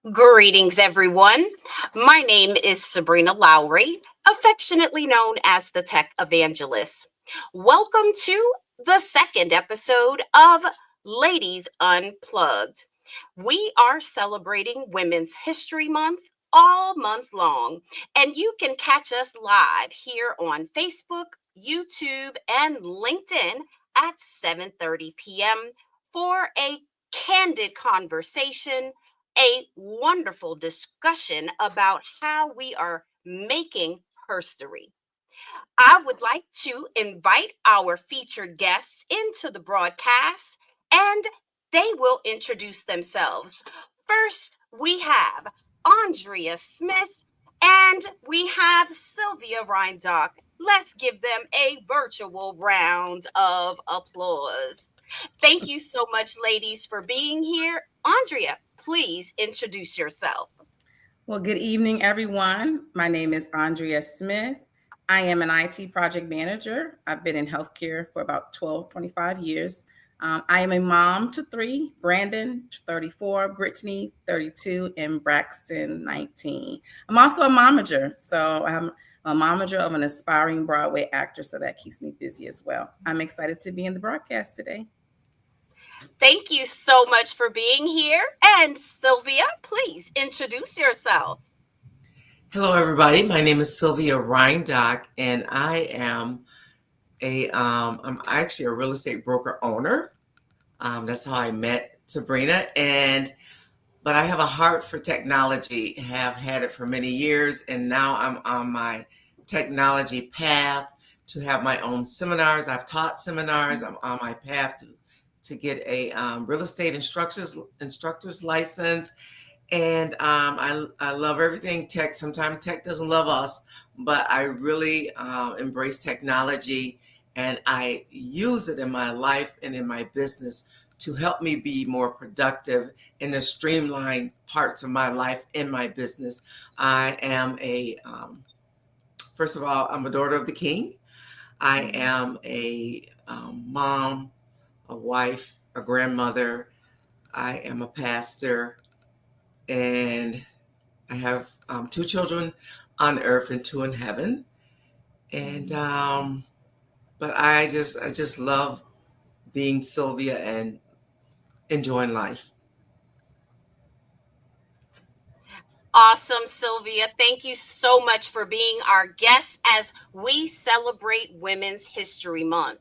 Greetings, everyone. My name is Sabrina Lowery, affectionately known as the Tech Evangelist. Welcome to the second episode of Ladies Unplugged. We are celebrating Women's History Month all month long, and you can catch us live here on Facebook, YouTube, and LinkedIn at 7:30 p.m. for a candid conversation, a wonderful discussion about how we are making history. I would like to invite our featured guests into the broadcast and they will introduce themselves. First, we have Andrea Smith and we have Sylvia Ryndock. Let's give them a virtual round of applause. Thank you so much, ladies, for being here. Andrea, please introduce yourself. Well, good evening, everyone. My name is Andrea Smith. I am an IT project manager. I've been in healthcare for about 12, 25 years. I am a mom to three: Brandon, 34, Brittany, 32, and Braxton, 19. I'm also a momager. So I'm a momager of an aspiring Broadway actor. So that keeps me busy as well. I'm excited to be in the broadcast today. Thank you so much for being here. And Sylvia, please introduce yourself. Hello, everybody. My name is Sylvia Ryndock, and I'm actually a real estate broker owner. That's how I met Sabrina, but I have a heart for technology. Have had it for many years, and now I'm on my technology path to have my own seminars. I've taught seminars. I'm on my path to get a real estate instructor's license. And I love everything tech. Sometimes tech doesn't love us, but I really embrace technology and I use it in my life and in my business to help me be more productive in the streamlined parts of my life in my business. I am first of all, I'm a daughter of the King. I am a mom, a wife, a grandmother. I am a pastor, and I have two children on earth and two in heaven. And but I just love being Sylvia and enjoying life. Awesome, Sylvia. Thank you so much for being our guest as we celebrate Women's History Month.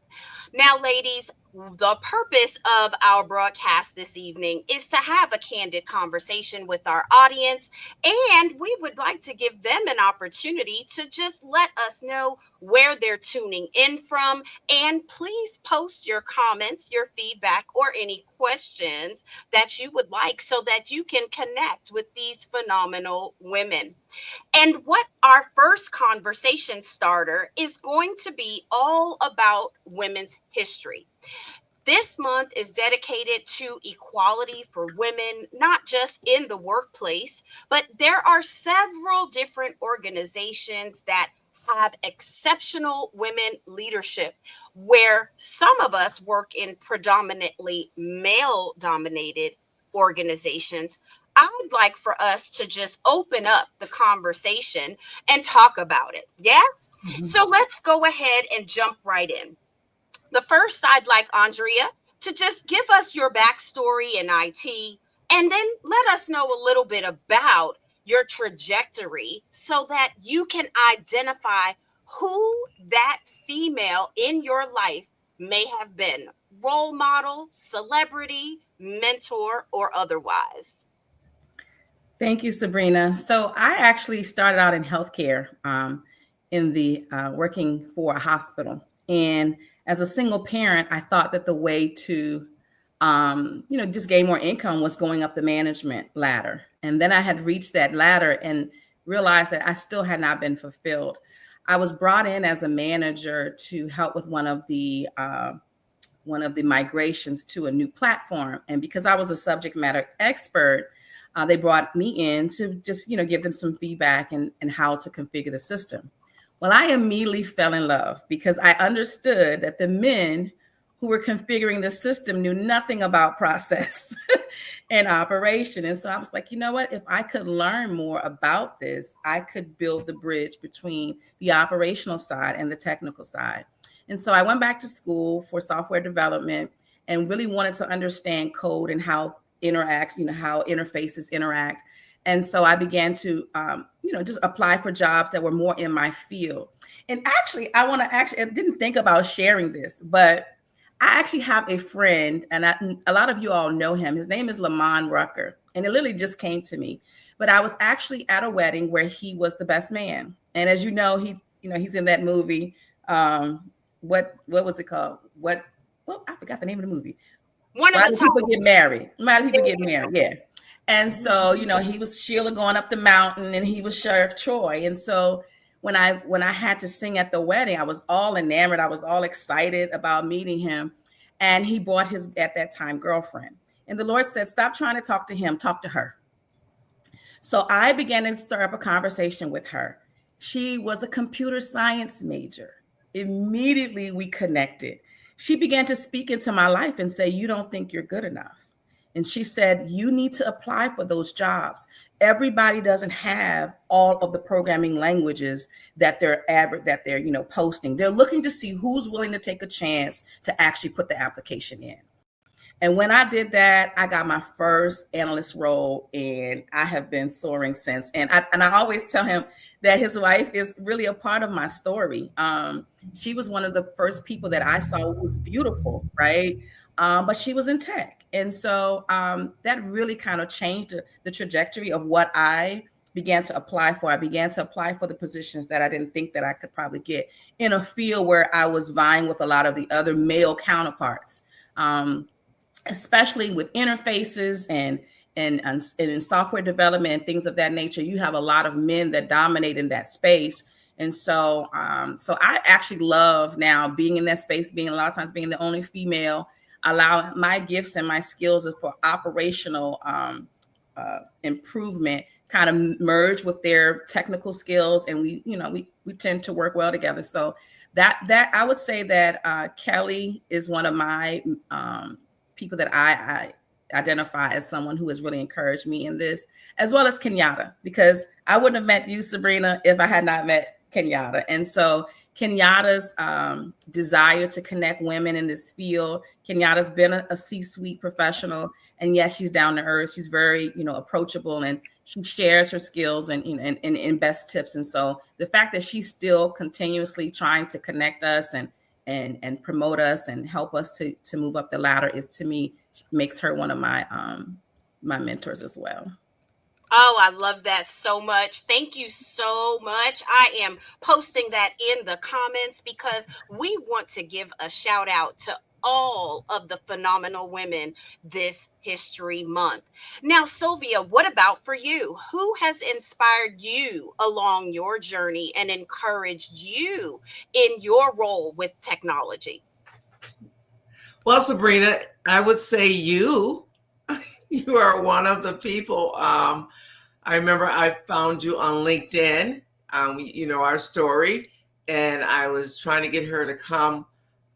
Now, ladies, the purpose of our broadcast this evening is to have a candid conversation with our audience, and we would like to give them an opportunity to just let us know where they're tuning in from. And please post your comments, your feedback, or any questions that you would like so that you can connect with these phenomenal women. And what our first conversation starter is going to be all about women's history. This month is dedicated to equality for women, not just in the workplace, but there are several different organizations that have exceptional women leadership where some of us work in predominantly male dominated organizations. I'd like for us to just open up the conversation and talk about it. Yes? Mhm. So let's go ahead and jump right in. The first, I'd like Andrea to just give us your backstory in IT and then let us know a little bit about your trajectory so that you can identify who that female in your life may have been: role model, celebrity, mentor, or otherwise. Thank you, Sabrina. So I actually started out in healthcare, in the working for a hospital. And as a single parent, I thought that the way to, just gain more income was going up the management ladder. And then I had reached that ladder and realized that I still had not been fulfilled. I was brought in as a manager to help with one of the migrations to a new platform. And because I was a subject matter expert, they brought me in to just, give them some feedback and how to configure the system. Well, I immediately fell in love because I understood that the men who were configuring the system knew nothing about process. in operation. And so I was like, you know what? If I could learn more about this, I could build the bridge between the operational side and the technical side. And so I went back to school for software development and really wanted to understand code and how interact, how interfaces interact. And so I began to, just apply for jobs that were more in my field. And actually, I didn't think about sharing this, but I actually have a friend, and a lot of you all know him. His name is Lamont Rucker, and it literally just came to me. But I was actually at a wedding where he was the best man, and as you know, he's in that movie. What was it called? Well, I forgot the name of the movie. One of Why the do people titles. get married? Why do people get married? Yeah. And so, he was Sheila going up the mountain and he was Sheriff Troy. And so when I had to sing at the wedding, I was all enamored. I was all excited about meeting him. And he brought his, at that time, girlfriend. And the Lord said, stop trying to talk to him, talk to her. So I began to start up a conversation with her. She was a computer science major. Immediately we connected. She began to speak into my life and say, you don't think you're good enough. And she said, you need to apply for those jobs. Everybody doesn't have all of the programming languages that they're posting. They're looking to see who's willing to take a chance to actually put the application in. And when I did that, I got my first analyst role, and I have been soaring since. And I always tell him that his wife is really a part of my story. She was one of the first people that I saw who was beautiful, right? But she was in tech. And so that really kind of changed the trajectory of what I began to apply for. I began to apply for the positions that I didn't think that I could probably get in a field where I was vying with a lot of the other male counterparts. Especially with interfaces and in software development and things of that nature, you have a lot of men that dominate in that space. And so I actually love now being in that space, being a lot of times being the only female, allow my gifts and my skills for operational improvement kind of merge with their technical skills, and we tend to work well together. So that I would say that Kelly is one of my people that I identify as someone who has really encouraged me in this, as well as Kenyatta, because I wouldn't have met you, Sabrina, if I had not met Kenyatta. And so Kenyatta's desire to connect women in this field. Kenyatta's been a C-suite professional, and yes, she's down to earth. She's very, approachable, and she shares her skills and best tips. And so the fact that she's still continuously trying to connect us and promote us and help us to move up the ladder is, to me, makes her one of my my mentors as well. Oh, I love that so much. Thank you so much. I am posting that in the comments because we want to give a shout out to all of the phenomenal women this History Month. Now, Sylvia, what about for you? Who has inspired you along your journey and encouraged you in your role with technology? Well, Sabrina, I would say you are one of the people. I remember I found you on LinkedIn. You know our story, and I was trying to get her to come.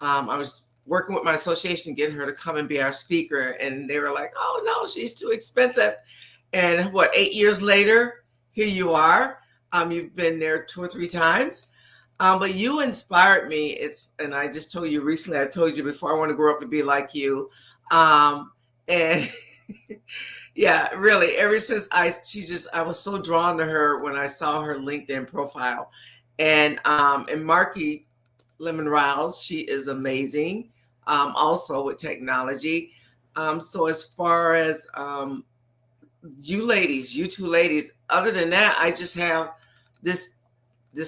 I was working with my association, getting her to come and be our speaker, and they were like, "Oh no, she's too expensive." And what, 8 years later, here you are. You've been there 2 or 3 times. But you inspired me. And I just told you recently, I told you before, I want to grow up to be like you. And yeah, really, ever since I was so drawn to her when I saw her LinkedIn profile. And Marky Lemon Rouse, she is amazing. Also with technology. So as far as you two ladies, other than that, I just have this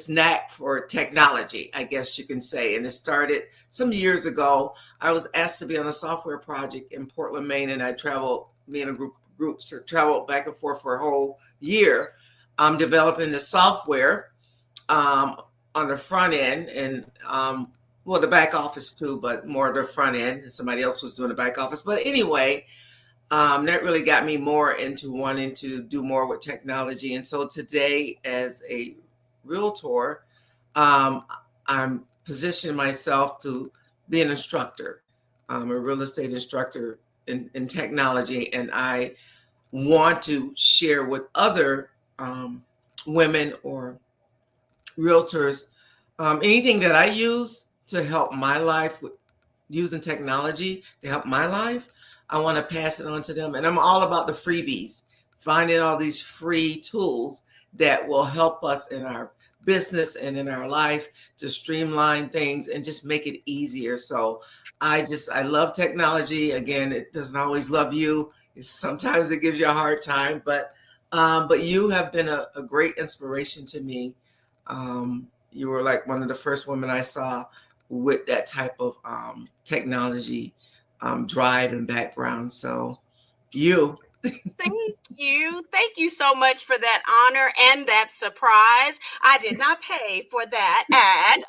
knack for technology, I guess you can say. And it started some years ago. I was asked to be on a software project in Portland, Maine, and I traveled, me and a groups traveled back and forth for a whole year, developing the software on the front end and well, the back office too, but more the front end. Somebody else was doing the back office. But anyway, that really got me more into wanting to do more with technology. And so today, as a realtor, I'm positioning myself to be an instructor. I'm a real estate instructor in technology, and I want to share with other women or realtors anything that I use to help my life with using technology to help my life. I want to pass it on to them. And I'm all about the freebies, finding all these free tools that will help us in our business and in our life to streamline things and just make it easier. So I love technology. Again, it doesn't always love you. Sometimes it gives you a hard time, but you have been a great inspiration to me. You were like one of the first women I saw with that type of technology drive and background. So you, Thank you. Thank you so much for that honor and that surprise. I did not pay for that ad.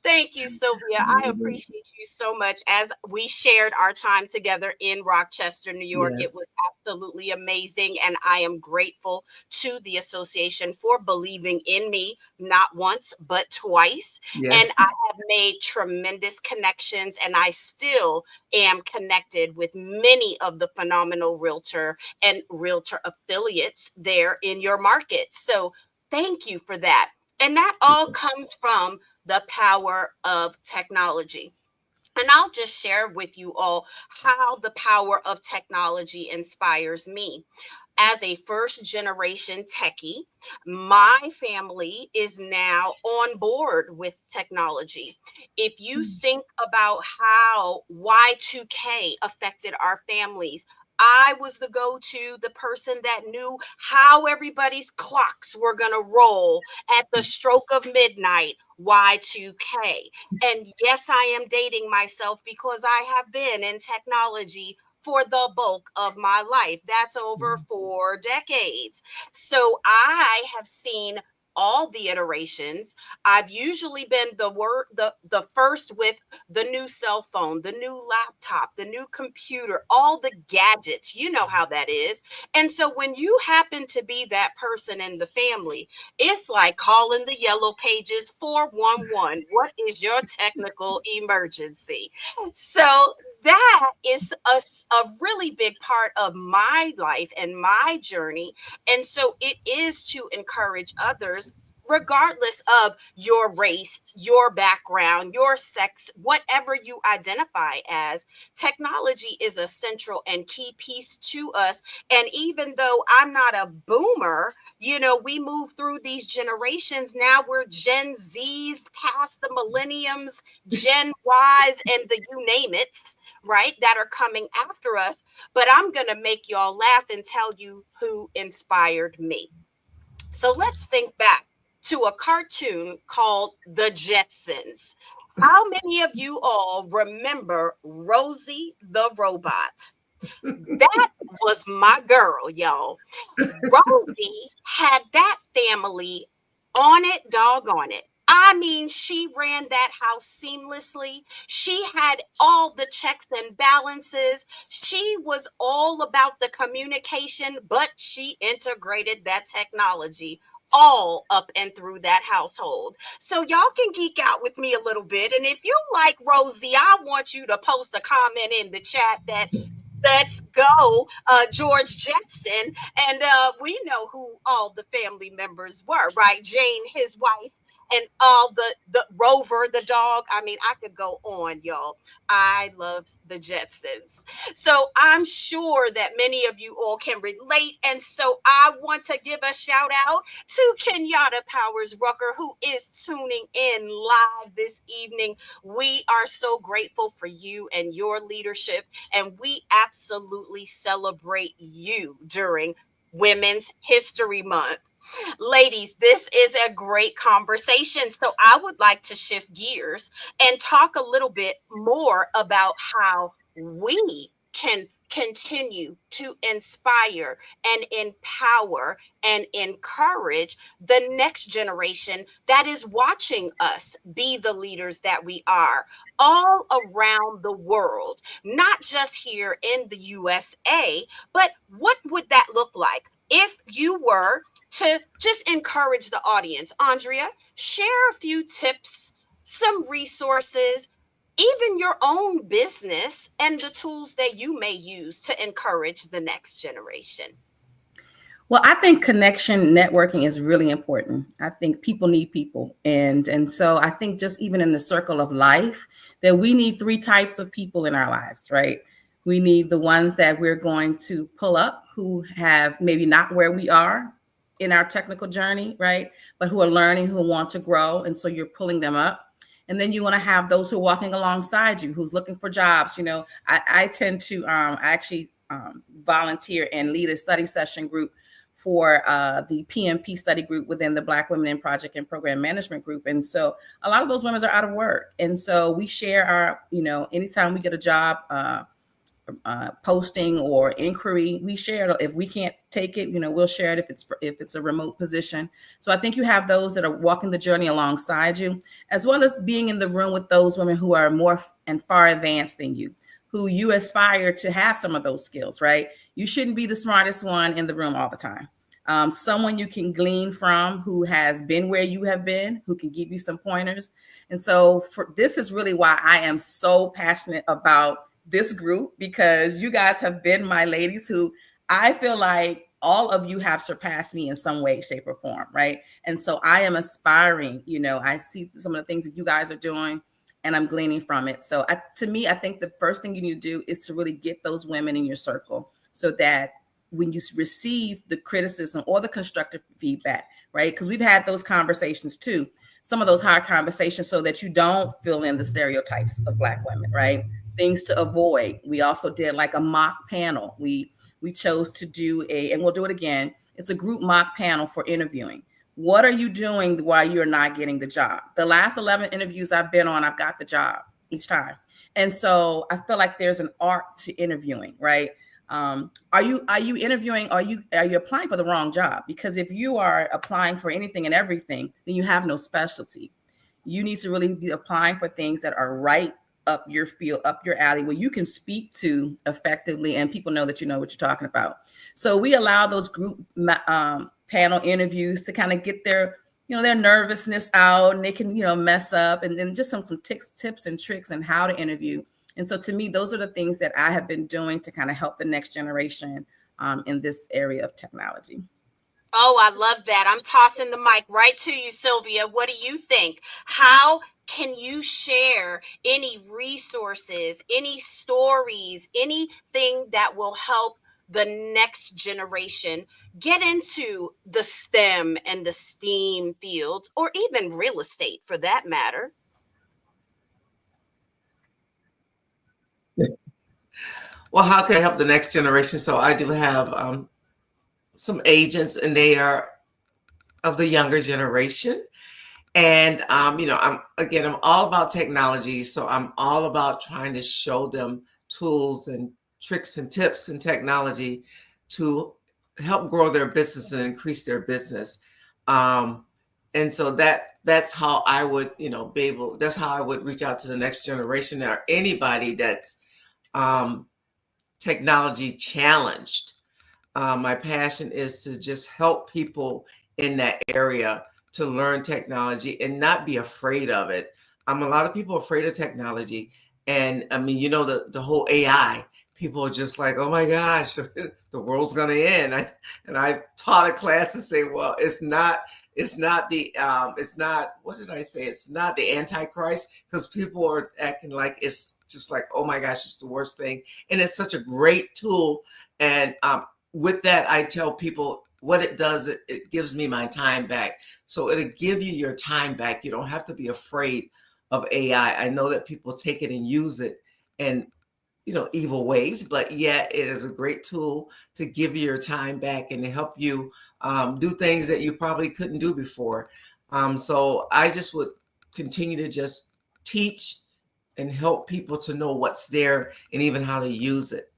Thank you, Sylvia. I appreciate you so much. As we shared our time together in Rochester, New York, it was yes, absolutely amazing. And I am grateful to the association for believing in me, not once, but twice. And yes, I have made tremendous connections, and I still am connected with many of the phenomenal realtor and realtor affiliates there in your market. So thank you for that. And that all comes from the power of technology. And I'll just share with you all how the power of technology inspires me. As a first generation techie, my family is now on board with technology. If you think about how Y2K affected our families, I was the go to, the person that knew how everybody's clocks were going to roll at the stroke of midnight, Y2K. And yes, I am dating myself because I have been in technology for the bulk of my life. That's over 4 decades. So I have seen all the iterations. I've usually been the first with the new cell phone, the new laptop, the new computer, all the gadgets. You know how that is. And so when you happen to be that person in the family, it's like calling the yellow pages 411. What is your technical emergency? So that is a really big part of my life and my journey. And so it is to encourage others, regardless of your race, your background, your sex, whatever you identify as. Technology is a central and key piece to us. And even though I'm not a boomer, we move through these generations. Now we're Gen Zs, past the millenniums, Gen Ys, and the you name it, right, that are coming after us. But I'm going to make y'all laugh and tell you who inspired me. So let's think back to a cartoon called The Jetsons. How many of you all remember Rosie the Robot? That was my girl, y'all. Rosie had that family on it, doggone it. I mean, she ran that house seamlessly. She had all the checks and balances. She was all about the communication, but she integrated that technology all up and through that household. So y'all can geek out with me a little bit. And if you like Rosie, I want you to post a comment in the chat that let's go, George Jetson. And we know who all the family members were, right? Jane, his wife, and all the Rover, the dog. I mean, I could go on, y'all. I love the Jetsons. So I'm sure that many of you all can relate. And so I want to give a shout out to Kenyatta Powers Rucker, who is tuning in live this evening. We are so grateful for you and your leadership, and we absolutely celebrate you during Women's History Month. Ladies, this is a great conversation. So I would like to shift gears and talk a little bit more about how we can continue to inspire and empower and encourage the next generation that is watching us be the leaders that we are all around the world, not just here in the USA, but what would that look like if you were to just encourage the audience? Andrea, share a few tips, some resources. even your own business and the tools that you may use to encourage the next generation? Well, I think connection networking is really important. I think people need people. And so I think just even in the circle of life, that we need three types of people in our lives, right? We need the ones that we're going to pull up who have maybe not where we are in our technical journey, right? But who are learning, who want to grow. And so you're pulling them up. And then you want to have those who are walking alongside you, who's looking for jobs. I tend to actually volunteer and lead a study session group for the PMP study group within the Black Women in Project and Program Management group. And so a lot of those women are out of work. And so we share our, anytime we get a job posting or inquiry, we share it. If we can't take it, we'll share it if it's a remote position. So I think you have those that are walking the journey alongside you, as well as being in the room with those women who are more and far advanced than you, who you aspire to have some of those skills, right? You shouldn't be the smartest one in the room all the time. Someone you can glean from who has been where you have been, who can give you some pointers. And so this is really why I am so passionate about this group, because you guys have been my ladies who I feel like all of you have surpassed me in some way, shape, or form, right? And so I am aspiring, I see some of the things that you guys are doing and I'm gleaning from it. So to me, I think the first thing you need to do is to really get those women in your circle so that when you receive the criticism or the constructive feedback, right? Because we've had those conversations too, some of those hard conversations, so that you don't fill in the stereotypes of Black women, right? Things to avoid. We also did like a mock panel. We chose to do and we'll do it again. It's a group mock panel for interviewing. What are you doing while you're not getting the job? The last 11 interviews I've been on, I've got the job each time. And so I feel like there's an art to interviewing, right? Are you interviewing? Are you applying for the wrong job? Because if you are applying for anything and everything, then you have no specialty. You need to really be applying for things that are right up your field, up your alley, where you can speak to effectively and people know that you know what you're talking about. So we allow those group panel interviews to kind of get their nervousness out, and they can mess up, and then just some tips and tricks on how to interview. And so to me, those are the things that I have been doing to kind of help the next generation in this area of technology. Oh, I love that. I'm tossing the mic right to you, Sylvia. What do you think? How can you share any resources, any stories, anything that will help the next generation get into the STEM and the STEAM fields, or even real estate for that matter? Well, how can I help the next generation? So I do have some agents, and they are of the younger generation. And I'm all about technology, so I'm all about trying to show them tools and tricks and tips and technology to help grow their business and increase their business. And so that's how I would, be able. That's how I would reach out to the next generation, or anybody that's technology challenged. My passion is to just help people in that area to learn technology and not be afraid of it. A lot of people are afraid of technology. And I mean, the whole AI, people are just like, oh my gosh, the world's going to end. I taught a class and say, well, it's not, what did I say? It's not the Antichrist, because people are acting like it's just like, oh my gosh, it's the worst thing. And it's such a great tool. And with that, I tell people what it does. It gives me my time back. So it'll give you your time back. You don't have to be afraid of AI. I know that people take it and use it in, evil ways, but yet it is a great tool to give you your time back and to help you do things that you probably couldn't do before. So I just would continue to just teach and help people to know what's there and even how to use it.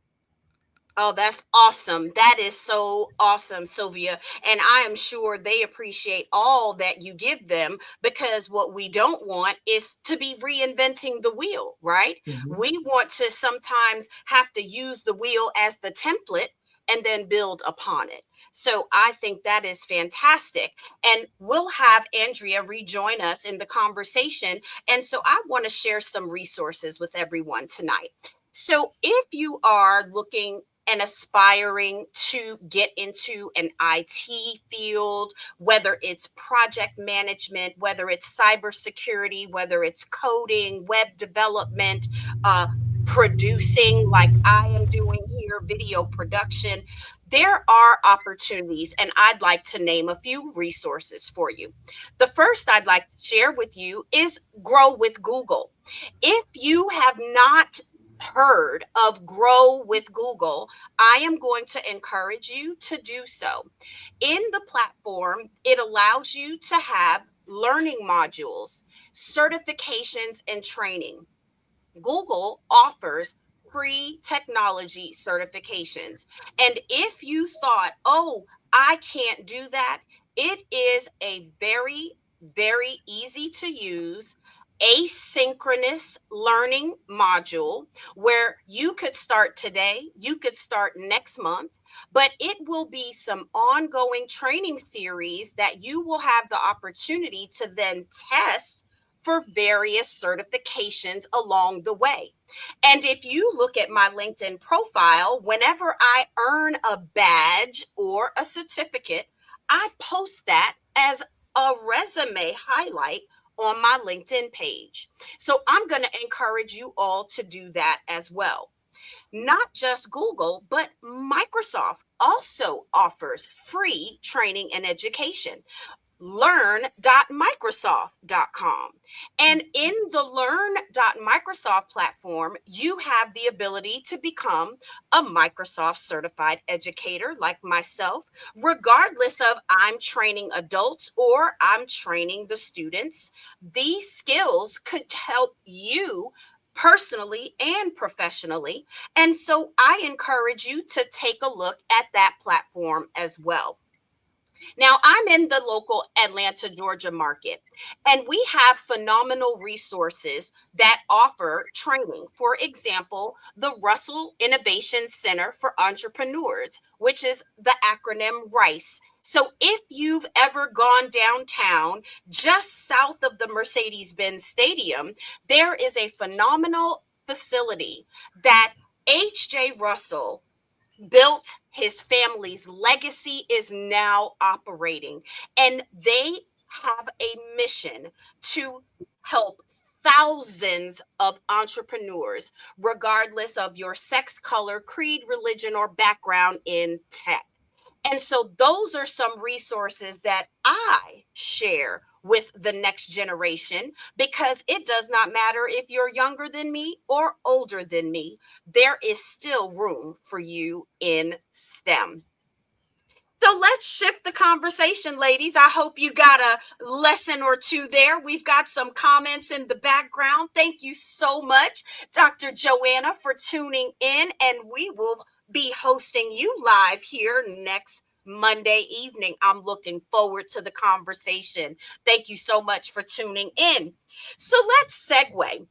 Oh, that's awesome. That is so awesome, Sylvia. And I am sure they appreciate all that you give them, because what we don't want is to be reinventing the wheel, right? Mhm. We want to sometimes have to use the wheel as the template and then build upon it. So I think that is fantastic. And we'll have Andrea rejoin us in the conversation. And so I want to share some resources with everyone tonight. So if you are looking and aspiring to get into an IT field, whether it's project management, whether it's cybersecurity, whether it's coding, web development, producing like I am doing here, video production, there are opportunities, and I'd like to name a few resources for you. The first I'd like to share with you is Grow with Google. If you have not heard of Grow with Google, I am going to encourage you to do so. In the platform, it allows you to have learning modules, certifications, and training. Google offers free technology certifications. And if you thought, oh, I can't do that, it is a very easy to use asynchronous learning module where you could start today, you could start next month, but it will be some ongoing training series that you will have the opportunity to then test for various certifications along the way. And if you look at my LinkedIn profile, whenever I earn a badge or a certificate, I post that as a resume highlight on my LinkedIn page. So I'm going to encourage you all to do that as well. Not just Google, but Microsoft also offers free training and education. Learn.microsoft.com. And in the Learn.microsoft platform, you have the ability to become a Microsoft certified educator like myself, regardless of I'm training adults or I'm training the students. These skills could help you personally and professionally. And so I encourage you to take a look at that platform as well. Now, I'm in the local Atlanta, Georgia market, and we have phenomenal resources that offer training. For example, the Russell Innovation Center for Entrepreneurs, which is the acronym RICE. So, if you've ever gone downtown just south of the Mercedes Benz Stadium, there is a phenomenal facility that H.J. Russell built. His family's legacy is now operating, and they have a mission to help thousands of entrepreneurs, regardless of your sex, color, creed, religion, or background in tech. And so those are some resources that I share with the next generation, because it does not matter if you're younger than me or older than me, there is still room for you in STEM. So let's shift the conversation, ladies. I hope you got a lesson or two there. We've got some comments in the background. Thank you so much, Dr. Joanna, for tuning in. And we will be hosting you live here next Monday evening. I'm looking forward to the conversation. Thank you so much for tuning in. So let's segue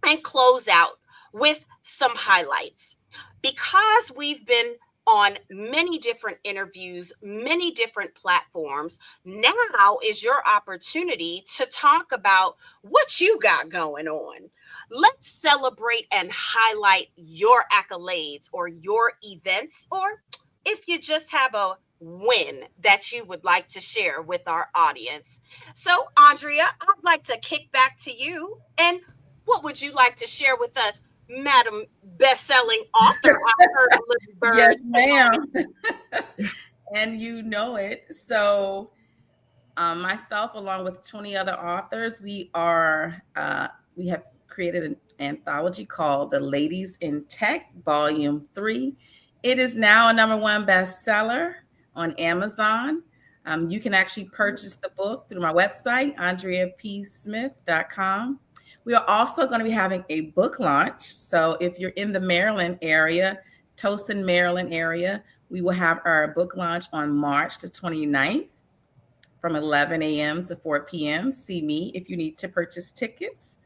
and close out with some highlights. Because we've been on many different interviews, many different platforms, now is your opportunity to talk about what you got going on. Let's celebrate and highlight your accolades or your events, or if you just have a win that you would like to share with our audience. So, Andrea, I'd like to kick back to you, and what would you like to share with us, Madam Best-selling author? I heard a little Yes, bird tonight. ma'am. And you know it. So, myself, along with 20 other authors, we have created an anthology called The Ladies in Tech, Volume 3. It is now a #1 bestseller on Amazon. You can actually purchase the book through my website, andreapsmith.com. We are also going to be having a book launch. So if you're in the Maryland area, Towson, Maryland area, we will have our book launch on March the 29th from 11 a.m. to 4 p.m. See me if you need to purchase tickets.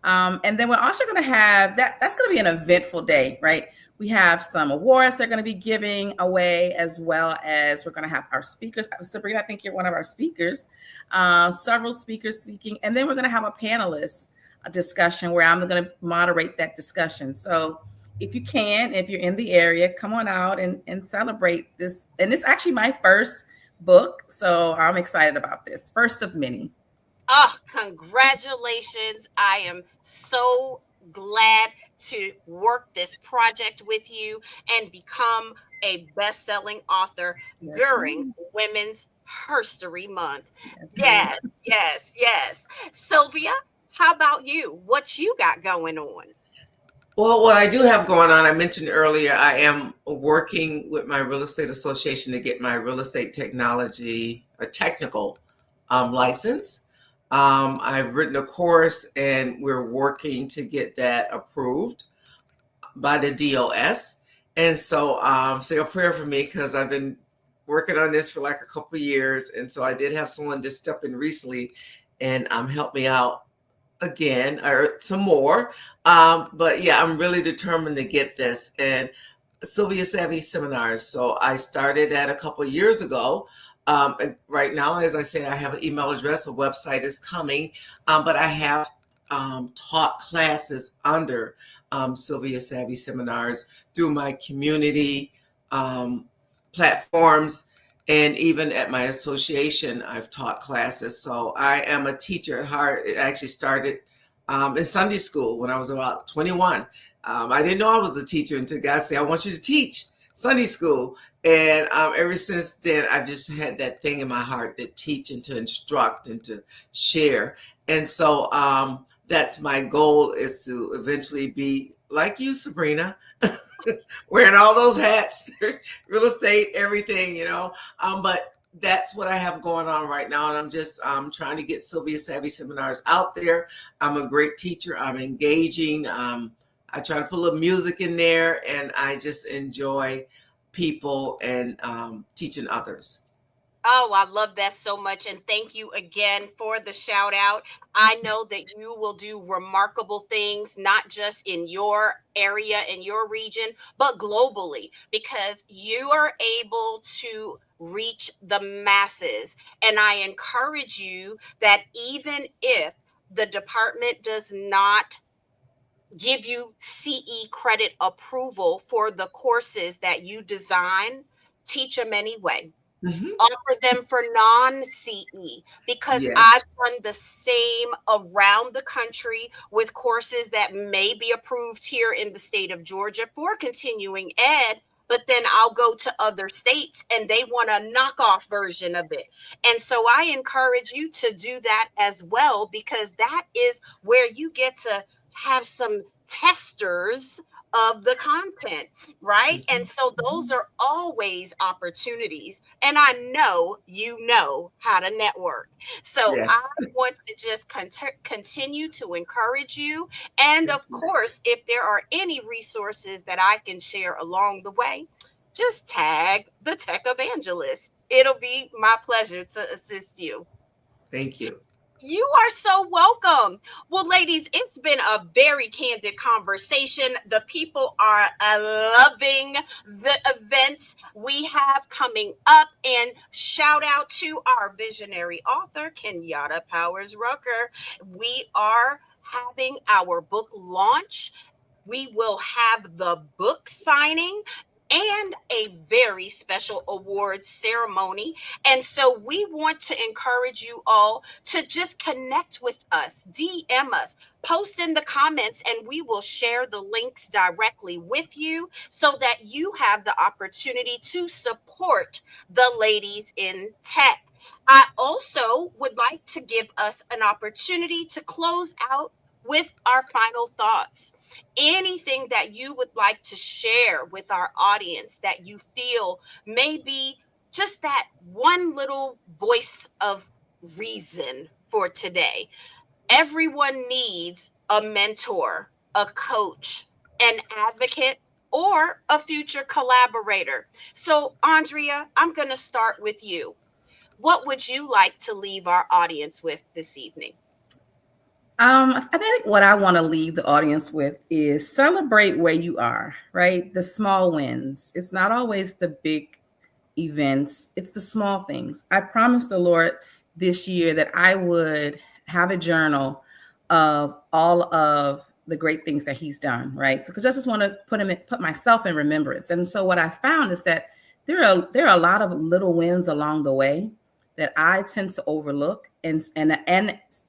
And then we're also going to have that's going to be an eventful day, right? We have some awards they're going to be giving away, as well as we're going to have our speakers. Sabrina, I think you're one of our speakers. Several speakers speaking, and then we're going to have a panelist discussion where I'm going to moderate that discussion. So if you can, if you're in the area, come on out and celebrate this. And it's actually my first book, so I'm excited about this. First of many. Oh, congratulations. I am so glad to work this project with you and become a best-selling author Yes, during ma'am. Women's Herstory Month. Yes, ma'am. Yes, yes, yes. Sylvia, how about you? What you got going on? Well, what I do have going on, I mentioned earlier, I am working with my real estate association to get my real estate technology or technical license. I've written a course and we're working to get that approved by the DOS. And so, say a prayer for me because I've been working on this for like a couple of years. And so I did have someone just step in recently and help me out again or some more. But yeah, I'm really determined to get this. And Sylvia Savvy seminars. So I started that a couple of years ago. And right now, as I said, I have an email address, a website is coming, but I have taught classes under Sylvia Savvy seminars through my community um, platforms. And even at my association, I've taught classes. So I am a teacher at heart. It actually started in Sunday school when I was about 21. I didn't know I was a teacher until God said, I want you to teach Sunday school. And ever since then, I've just had that thing in my heart to teach and to instruct and to share. And so that's my goal, is to eventually be like you, Sabrina, wearing all those hats, real estate, everything, but that's what I have going on right now. And I'm just trying to get Sylvia Savvy seminars out there. I'm a great teacher. I'm engaging. I try to put a little music in there, and I just enjoy people and teaching others. Oh, I love that so much. And thank you again for the shout out. I know that you will do remarkable things, not just in your area, in your region, but globally, because you are able to reach the masses. And I encourage you that even if the department does not give you CE credit approval for the courses that you design, teach them anyway, Hmm. offer them for non-CE, because Yes. I've done the same around the country with courses that may be approved here in the state of Georgia for continuing ed, but then I'll go to other states and they want a knockoff version of it. And so I encourage you to do that as well, because that is where you get to have some testers of the content, right? And Hmm. so those are always opportunities. And I know you know how to network. So I Yes. want to just continue to encourage you. And of course, if there are any resources that I can share along the way, just tag the tech evangelist. It'll be my pleasure to assist you. Thank you. You are so welcome. Well, ladies, it's been a very candid conversation. The people are loving the events we have coming up. And shout out to our visionary author, Kenyatta Powers Rucker. We are having our book launch. We will have the book signing and a very special awards ceremony. And so we want to encourage you all to just connect with us, DM us, post in the comments, and we will share the links directly with you so that you have the opportunity to support the ladies in tech. I also would like to give us an opportunity to close out with our final thoughts. Anything that you would like to share with our audience that you feel may be just that one little voice of reason for today. Everyone needs a mentor, a coach, an advocate, or a future collaborator. So, Andrea, I'm going to start with you. What would you like to leave our audience with this evening? I think what I want to leave the audience with is celebrate where you are, right? The small wins. It's not always the big events, it's the small things. I promised the Lord this year that I would have a journal of all of the great things that He's done, right? So, because I just want to put myself in remembrance. And so, what I found is that there are a lot of little wins along the way that I tend to overlook and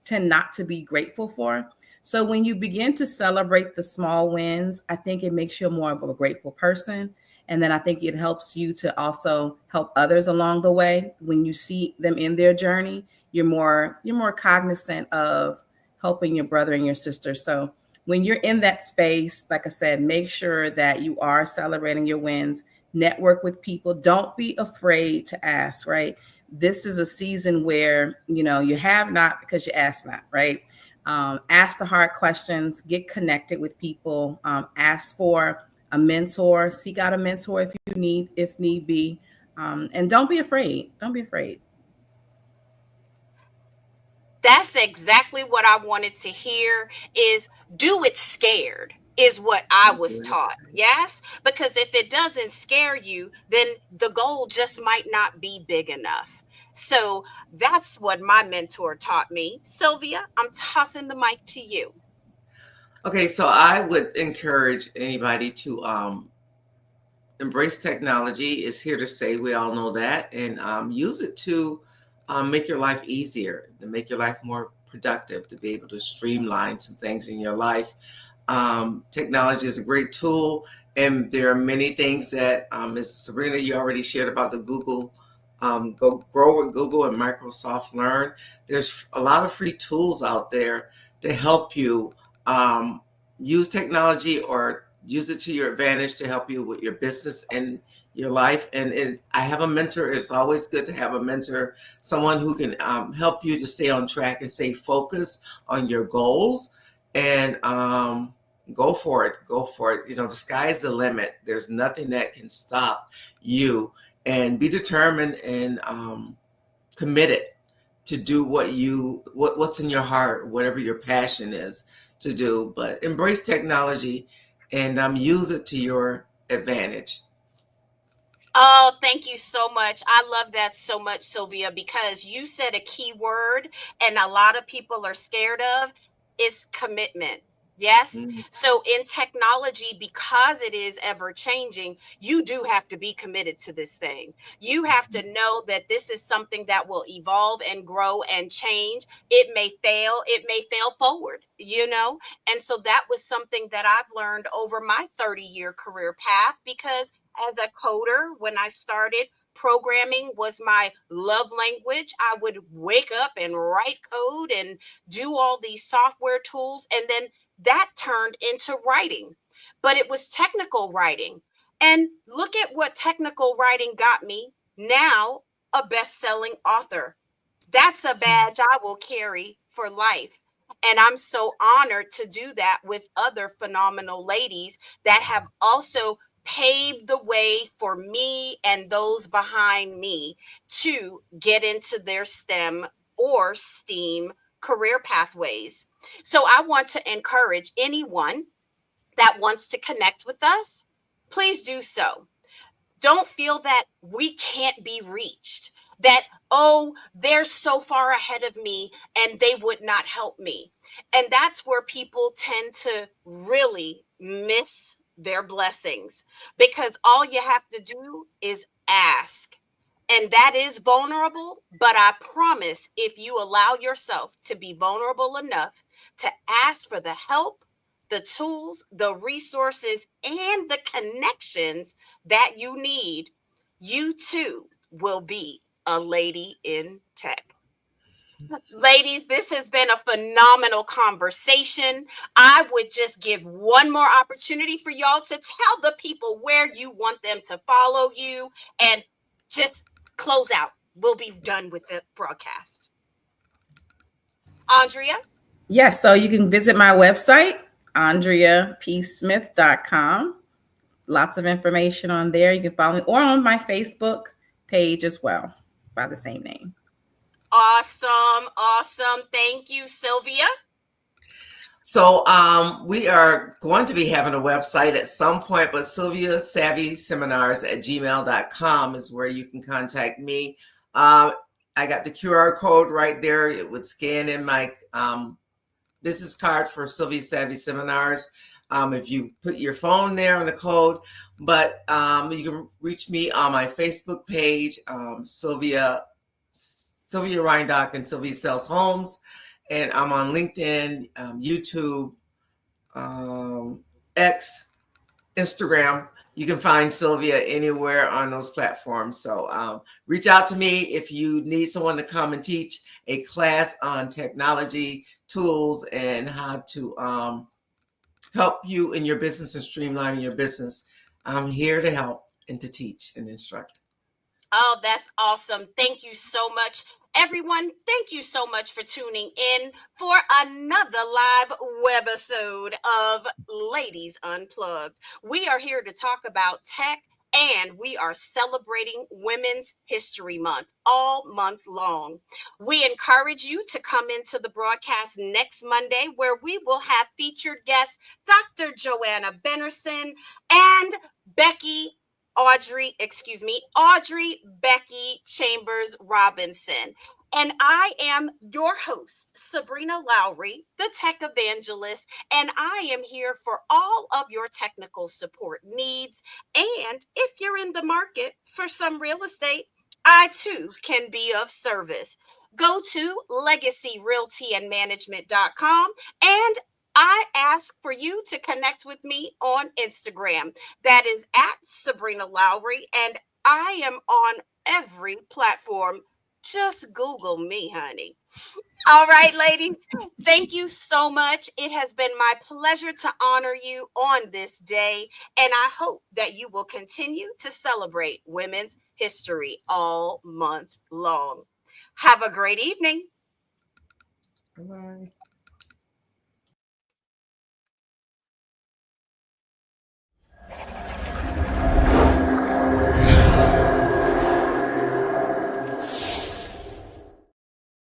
tend not to be grateful for. So when you begin to celebrate the small wins, I think it makes you more of a grateful person. And then I think it helps you to also help others along the way. When you see them in their journey, you're more cognizant of helping your brother and your sister. So when you're in that space, like I said, make sure that you are celebrating your wins, network with people. Don't be afraid to ask, right? This is a season where you have not because you ask not, right? Ask the hard questions, get connected with people, ask for a mentor, seek out a mentor if need be, and don't be afraid. Don't be afraid. That's exactly what I wanted to hear is do it scared is what I was taught. Yes, because if it doesn't scare you, then the goal just might not be big enough. So that's what my mentor taught me. Sylvia, I'm tossing the mic to you. Okay, so I would encourage anybody to embrace technology. Is here to stay. We all know that, and use it to make your life easier, to make your life more productive, to be able to streamline some things in your life. Technology is a great tool, and there are many things that, Ms. Sabrina, you already shared about the Google. Go grow with Google and Microsoft Learn. There's a lot of free tools out there to help you um, use technology or use it to your advantage to help you with your business and your life. And I have a mentor. It's always good to have a mentor, someone who can help you to stay on track and stay focused on your goals. And go for it. Go for it. The sky's the limit. There's nothing that can stop you. And be determined and committed to do what's in your heart, whatever your passion is to do. But embrace technology and use it to your advantage. Oh, thank you so much. I love that so much, Sylvia, because you said a key word and a lot of people are scared of is commitment. Yes. Mm. So in technology, because it is ever changing, you do have to be committed to this thing. You have to know that this is something that will evolve and grow and change. It may fail forward, And so that was something that I've learned over my 30-year career path because as a coder when I started. Programming was my love language. I would wake up and write code and do all these software tools. And then that turned into writing, but it was technical writing. And look at what technical writing got me now, a best selling author. That's a badge I will carry for life. And I'm so honored to do that with other phenomenal ladies that have also paved the way for me and those behind me to get into their STEM or STEAM career pathways. So I want to encourage anyone that wants to connect with us, please do so. Don't feel that we can't be reached, that, oh, they're so far ahead of me and they would not help me. And that's where people tend to really miss their blessings because all you have to do is ask. And that is vulnerable, but I promise if you allow yourself to be vulnerable enough to ask for the help, the tools, the resources, and the connections that you need, you too will be a lady in tech. Ladies, this has been a phenomenal conversation. I would just give one more opportunity for y'all to tell the people where you want them to follow you and just close out. We'll be done with the broadcast. Andrea? Yes, so you can visit my website, andreapsmith.com. Lots of information on there. You can follow me or on my Facebook page as well by the same name. Awesome. Awesome. Thank you, Sylvia. So we are going to be having a website at some point, but Sylvia Savvy Seminars at gmail.com is where you can contact me. Um, I got the QR code right there. It would scan in my business card for Sylvia Savvy Seminars. If you put your phone there on the code, but you can reach me on my Facebook page, Sylvia Ryndock and Sylvia Sells Homes, and I'm on LinkedIn, YouTube, um, X, Instagram. You can find Sylvia anywhere on those platforms. So reach out to me if you need someone to come and teach a class on technology tools and how to help you in your business and streamline your business. I'm here to help and to teach and instruct. Oh, that's awesome. Thank you so much, everyone. Thank you so much for tuning in for another live webisode of Ladies Unplugged. We are here to talk about tech, and we are celebrating Women's History Month all month long. We encourage you to come into the broadcast next Monday, where we will have featured guests Dr. Joanna Bennerson and Becky Audrey Becky Chambers Robinson. And I am your host, Sabrina Lowery, the tech evangelist, and I am here for all of your technical support needs. And if you're in the market for some real estate, I too can be of service. Go to legacyrealtyandmanagement.com, and I ask for you to connect with me on Instagram. That is at Sabrina Lowry, and I am on every platform. Just Google me, honey. All right, ladies, thank you so much. It has been my pleasure to honor you on this day, and I hope that you will continue to celebrate women's history all month long. Have a great evening. Bye-bye.